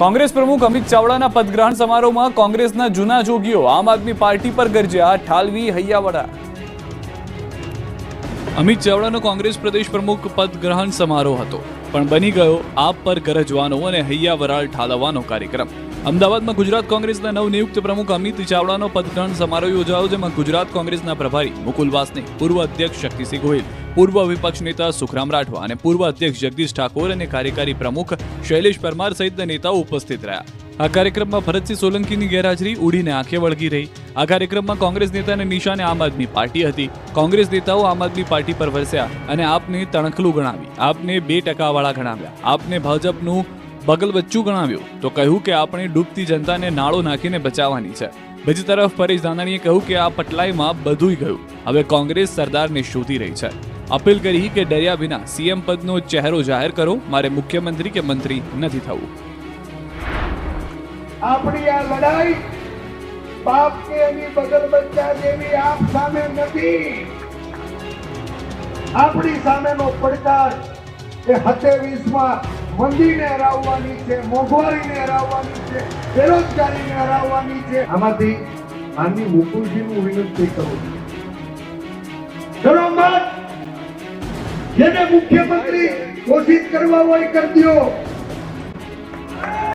કોંગ્રેસ પ્રમુખ અમિત ચાવડાના પદગ્રહણ સમારોહમાં કોંગ્રેસના જૂના જોગીઓ આમ આદમી પાર્ટી પર ગરજ્યા, ઠાલવી હૈયાવડા। અમિત ચાવડાનો કોંગ્રેસ પ્રદેશ પ્રમુખ પદગ્રહણ સમારોહ હતો, પણ બની ગયો આપ પર ગરજવાનો અને હૈયાવરાળ ઠાલવવાનો કાર્યક્રમ। અમદાવાદમાં ગુજરાત કોંગ્રેસના નવનિયુક્ત પ્રમુખ અમિત ચાવડાનો પદગ્રહણ સમારોહ યોજાયો, જેમાં ગુજરાત કોંગ્રેસના પ્રભારી મુકુલ વાસનિક, પૂર્વ અધ્યક્ષ શક્તિસિંહ ગોહિલ, પૂર્વ વિપક્ષ નેતા સુખરામ રાઠવા અને પૂર્વ અધ્યક્ષ જગદીશ ઠાકોર અને કાર્યકારી પ્રમુખ શૈલેષ પરમાર સહિતના નેતાઓ ઉપસ્થિત રહ્યા। આ કાર્યક્રમમાં ભરતસિંહ સોલંકીની ગેરહાજરી ઉડીને આંખે વળગી રહી। આ કાર્યક્રમમાં કોંગ્રેસ નેતાને નિશાને આમ આદમી પાર્ટી હતી। કોંગ્રેસ નેતાઓ આમ આદમી પાર્ટી પર વરસ્યા અને આપને તણખલું ગણાવી, આપને 2% વાળા ગણાવ્યા, આપને ભાજપનું બગલબચ્ચું ગણાવ્યું, તો કહ્યું કે આપણે ડૂબતી જનતાને નાળો નાખીને બચાવવાની છે। બીજી તરફ પરેશ ધાનાણીએ કહ્યું કે આ પટલાઈમાં બધુંય ગયું, હવે કોંગ્રેસ સરદારને શોધી રહી છે। અપીલ કરી કે ડર્યા વિના સીએમ પદનો ચહેરો જાહેર કરો, મારે મુખ્યમંત્રી કે મંત્રી નથી થવું। આપણી આ લડાઈ બાપ કે એની બગલ બચ્ચા જેવી આપ સામે નથી। આપણી સામેનો પડકાર એ 27માં મંદીને હરાવવાની છે, મોંઘવારીને હરાવવાની છે, બેરોજગારીને હરાવવાની છે। આમાંથી માનની મુકુલજીનું વિનંતી કરું છું, જેને મુખ્યમંત્રી ઘોષિત કરવા હોય કરી દો।